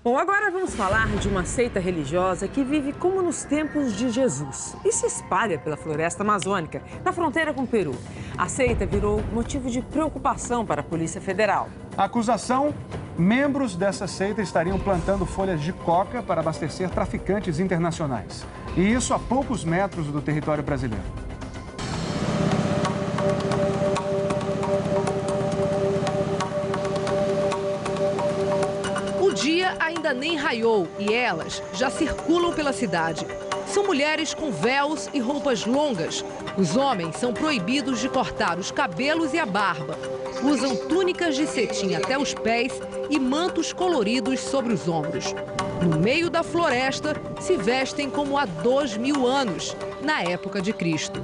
Bom, agora vamos falar de uma seita religiosa que vive como nos tempos de Jesus e se espalha pela floresta amazônica, na fronteira com o Peru. A seita virou motivo de preocupação para a Polícia Federal. A acusação: membros dessa seita estariam plantando folhas de coca para abastecer traficantes internacionais. E isso a poucos metros do território brasileiro. O dia ainda nem raiou e elas já circulam pela cidade. São mulheres com véus e roupas longas. Os homens são proibidos de cortar os cabelos e a barba. Usam túnicas de cetim até os pés e mantos coloridos sobre os ombros. No meio da floresta, se vestem como há 2000 anos, na época de Cristo.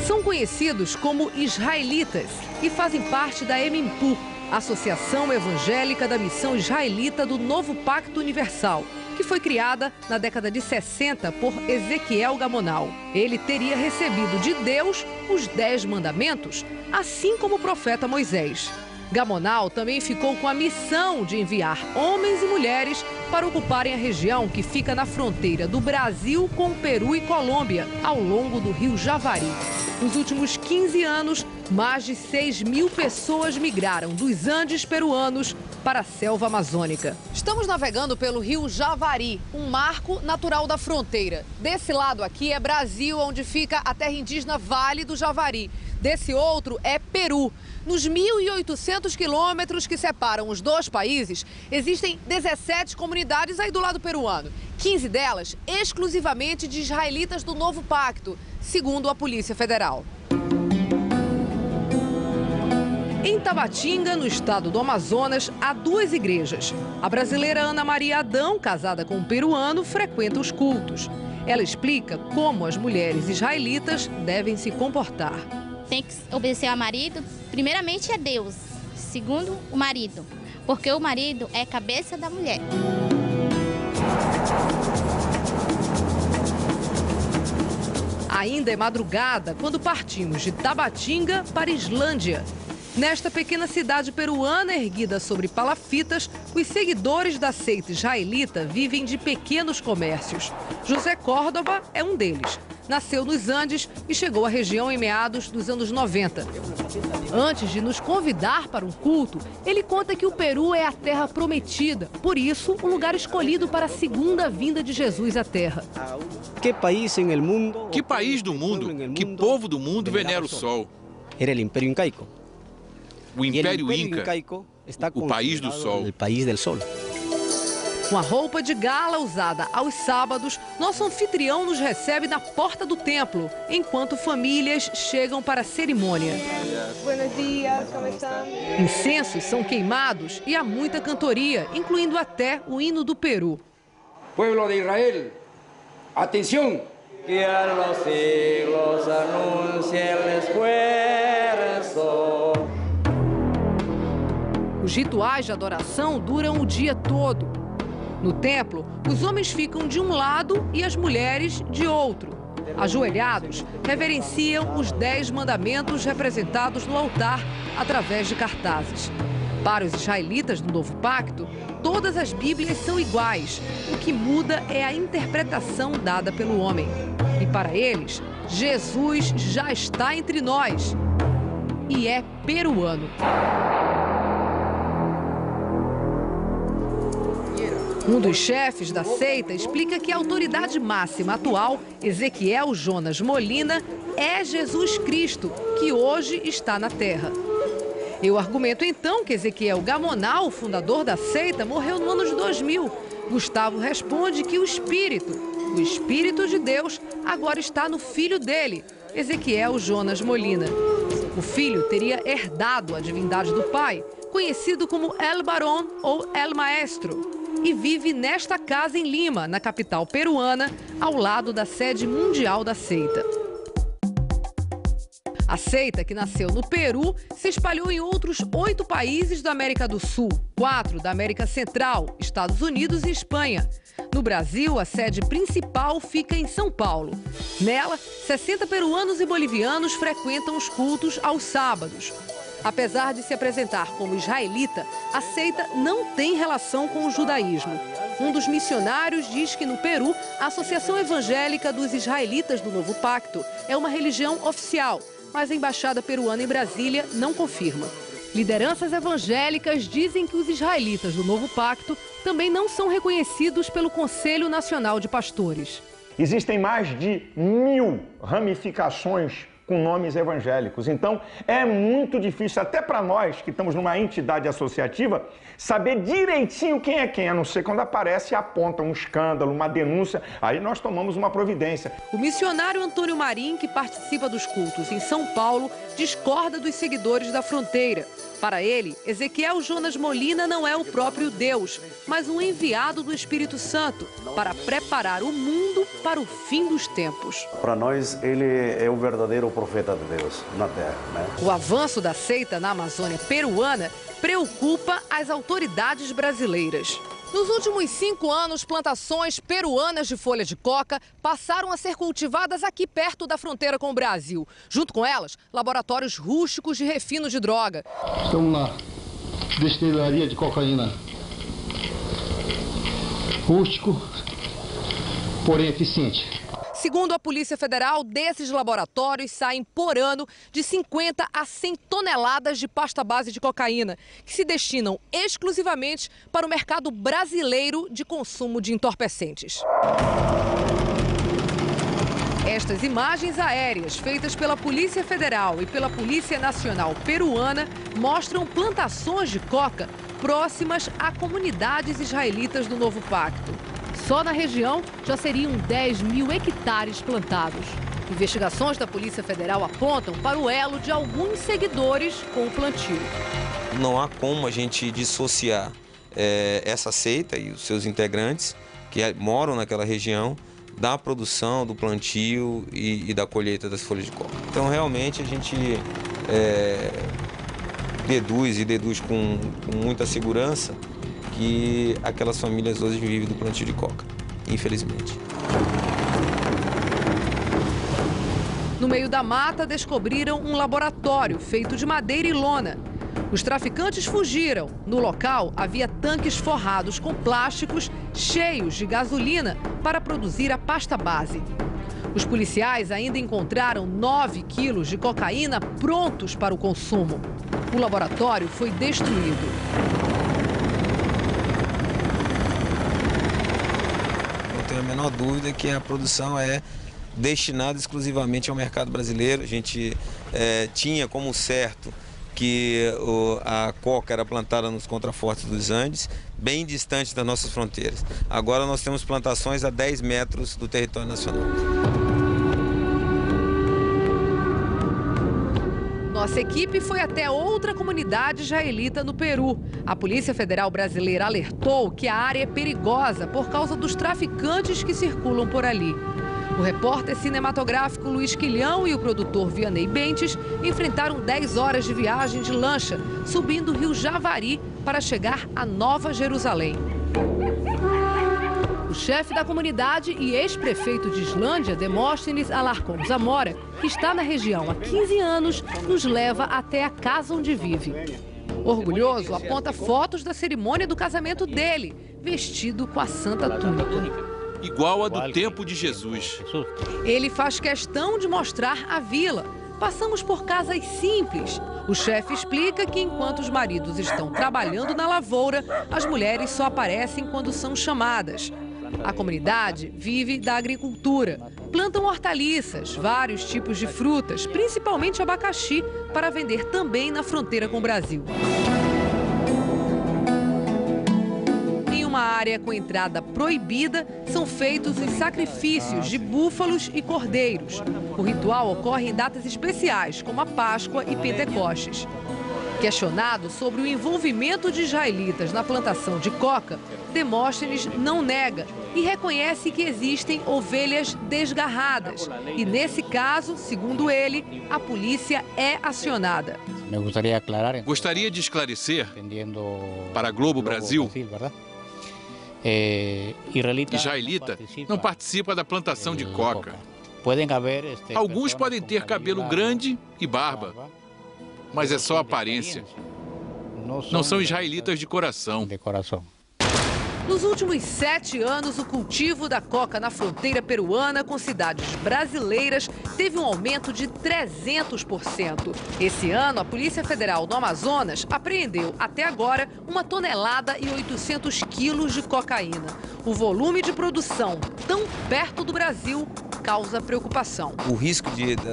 São conhecidos como israelitas e fazem parte da Emimpu, Associação Evangélica da Missão Israelita do Novo Pacto Universal, que foi criada na década de 60 por Ezequiel Gamonal. Ele teria recebido de Deus os 10 mandamentos, assim como o profeta Moisés. Gamonal também ficou com a missão de enviar homens e mulheres para ocuparem a região que fica na fronteira do Brasil com o Peru e Colômbia, ao longo do rio Javari. Nos últimos 15 anos, mais de 6.000 pessoas migraram dos Andes peruanos para a selva amazônica. Estamos navegando pelo rio Javari, um marco natural da fronteira. Desse lado aqui é Brasil, onde fica a terra indígena Vale do Javari. Desse outro é Peru. Nos 1.800 quilômetros que separam os dois países, existem 17 comunidades aí do lado peruano. 15 delas exclusivamente de israelitas do Novo Pacto, segundo a Polícia Federal. Em Tabatinga, no estado do Amazonas, há 2 igrejas. A brasileira Ana Maria Adão, casada com um peruano, frequenta os cultos. Ela explica como as mulheres israelitas devem se comportar. Tem que obedecer ao marido, primeiramente é Deus, segundo o marido, porque o marido é a cabeça da mulher. Ainda é madrugada quando partimos de Tabatinga para Islândia. Nesta pequena cidade peruana erguida sobre palafitas, os seguidores da seita israelita vivem de pequenos comércios. José Córdoba é um deles. Nasceu nos Andes e chegou à região em meados dos anos 90. Antes de nos convidar para um culto, ele conta que o Peru é a terra prometida. Por isso, um lugar escolhido para a segunda vinda de Jesus à terra. Que país do mundo, que povo do mundo venera o sol? Era o Império Incaico. O Império Inca, o país do sol. Com a roupa de gala usada aos sábados, nosso anfitrião nos recebe na porta do templo, enquanto famílias chegam para a cerimônia. Buenos dias, como estão? Incensos são queimados e há muita cantoria, incluindo até o hino do Peru. Pueblo de Israel, atenção! Que a los siglos anuncie el esfuerzo. Os rituais de adoração duram o dia todo. No templo, os homens ficam de um lado e as mulheres de outro. Ajoelhados, reverenciam os 10 mandamentos representados no altar através de cartazes. Para os israelitas do Novo Pacto, todas as Bíblias são iguais. O que muda é a interpretação dada pelo homem. E para eles, Jesus já está entre nós. E é peruano. Um dos chefes da seita explica que a autoridade máxima atual, Ezequiel Jonas Molina, é Jesus Cristo, que hoje está na Terra. Eu argumento então que Ezequiel Gamonal, fundador da seita, morreu no ano de 2000. Gustavo responde que o Espírito de Deus, agora está no filho dele, Ezequiel Jonas Molina. O filho teria herdado a divindade do pai, conhecido como El Barón ou El Maestro, e vive nesta casa em Lima, na capital peruana, ao lado da sede mundial da seita. A seita, que nasceu no Peru, se espalhou em outros 8 países da América do Sul, 4 da América Central, Estados Unidos e Espanha. No Brasil, a sede principal fica em São Paulo. Nela, 60 peruanos e bolivianos frequentam os cultos aos sábados. Apesar de se apresentar como israelita, a seita não tem relação com o judaísmo. Um dos missionários diz que no Peru, a Associação Evangélica dos Israelitas do Novo Pacto é uma religião oficial, mas a embaixada peruana em Brasília não confirma. Lideranças evangélicas dizem que os israelitas do Novo Pacto também não são reconhecidos pelo Conselho Nacional de Pastores. Existem mais de 1000 ramificações com nomes evangélicos. Então, é muito difícil, até para nós que estamos numa entidade associativa, saber direitinho quem é quem, a não ser quando aparece e aponta um escândalo, uma denúncia, aí nós tomamos uma providência. O missionário Antônio Marim, que participa dos cultos em São Paulo, discorda dos seguidores da fronteira. Para ele, Ezequiel Jonas Molina não é o próprio Deus, mas um enviado do Espírito Santo para preparar o mundo para o fim dos tempos. Para nós, ele é o verdadeiro profeta de Deus na Terra, né? O avanço da seita na Amazônia peruana preocupa as autoridades brasileiras. Nos últimos 5 anos, plantações peruanas de folha de coca passaram a ser cultivadas aqui perto da fronteira com o Brasil. Junto com elas, laboratórios rústicos de refino de droga. Estamos na destilaria de cocaína. Rústico, porém eficiente. Segundo a Polícia Federal, desses laboratórios saem por ano de 50 a 100 toneladas de pasta base de cocaína, que se destinam exclusivamente para o mercado brasileiro de consumo de entorpecentes. Estas imagens aéreas, feitas pela Polícia Federal e pela Polícia Nacional Peruana, mostram plantações de coca próximas a comunidades israelitas do Novo Pacto. Só na região já seriam 10.000 hectares plantados. Investigações da Polícia Federal apontam para o elo de alguns seguidores com o plantio. Não há como a gente dissociar essa seita e os seus integrantes que moram naquela região da produção, do plantio e da colheita das folhas de coca. Então, realmente, a gente deduz com muita segurança que aquelas famílias hoje vivem do plantio de coca, infelizmente. No meio da mata, descobriram um laboratório feito de madeira e lona. Os traficantes fugiram. No local, havia tanques forrados com plásticos cheios de gasolina para produzir a pasta base. Os policiais ainda encontraram 9 quilos de cocaína prontos para o consumo. O laboratório foi destruído. A menor dúvida que a produção é destinada exclusivamente ao mercado brasileiro. A gente tinha como certo que a coca era plantada nos contrafortes dos Andes, bem distante das nossas fronteiras. Agora nós temos plantações a 10 metros do território nacional. Nossa equipe foi até outra comunidade israelita no Peru. A Polícia Federal Brasileira alertou que a área é perigosa por causa dos traficantes que circulam por ali. O repórter cinematográfico Luiz Quilhão e o produtor Vianney Bentes enfrentaram 10 horas de viagem de lancha, subindo o rio Javari para chegar a Nova Jerusalém. O chefe da comunidade e ex-prefeito de Islândia, Demóstenes Alarcon Zamora, que está na região há 15 anos, nos leva até a casa onde vive. Orgulhoso, aponta fotos da cerimônia do casamento dele, vestido com a Santa Túnica. Igual a do tempo de Jesus. Ele faz questão de mostrar a vila. Passamos por casas simples. O chefe explica que enquanto os maridos estão trabalhando na lavoura, as mulheres só aparecem quando são chamadas. A comunidade vive da agricultura. Plantam hortaliças, vários tipos de frutas, principalmente abacaxi, para vender também na fronteira com o Brasil. Em uma área com entrada proibida, são feitos os sacrifícios de búfalos e cordeiros. O ritual ocorre em datas especiais, como a Páscoa e Pentecostes. Questionado sobre o envolvimento de israelitas na plantação de coca, Demóstenes não nega e reconhece que existem ovelhas desgarradas. E nesse caso, segundo ele, a polícia é acionada. Gostaria de esclarecer para a Globo Brasil: israelita não participa da plantação de coca. Alguns podem ter cabelo grande e barba. Mas é só aparência. Não são israelitas de coração. Nos últimos 7 anos, o cultivo da coca na fronteira peruana com cidades brasileiras teve um aumento de 300%. Esse ano, a Polícia Federal do Amazonas apreendeu, até agora, 1,8 toneladas de cocaína. O volume de produção tão perto do Brasil causa preocupação. O risco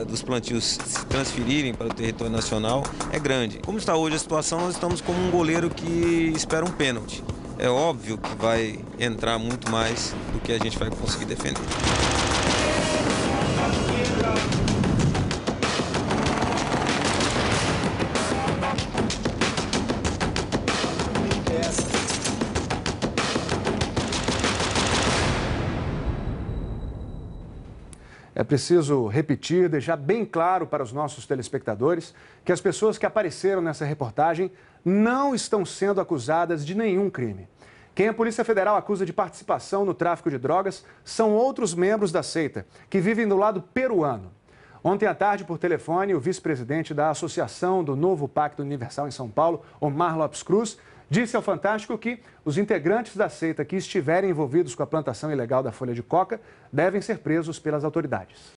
dos plantios se transferirem para o território nacional é grande. Como está hoje a situação, nós estamos como um goleiro que espera um pênalti. É óbvio que vai entrar muito mais do que a gente vai conseguir defender. É preciso repetir, deixar bem claro para os nossos telespectadores que as pessoas que apareceram nessa reportagem não estão sendo acusadas de nenhum crime. Quem a Polícia Federal acusa de participação no tráfico de drogas são outros membros da seita, que vivem do lado peruano. Ontem à tarde, por telefone, o vice-presidente da Associação do Novo Pacto Universal em São Paulo, Omar Lopes Cruz, disse ao Fantástico que os integrantes da seita que estiverem envolvidos com a plantação ilegal da folha de coca devem ser presos pelas autoridades.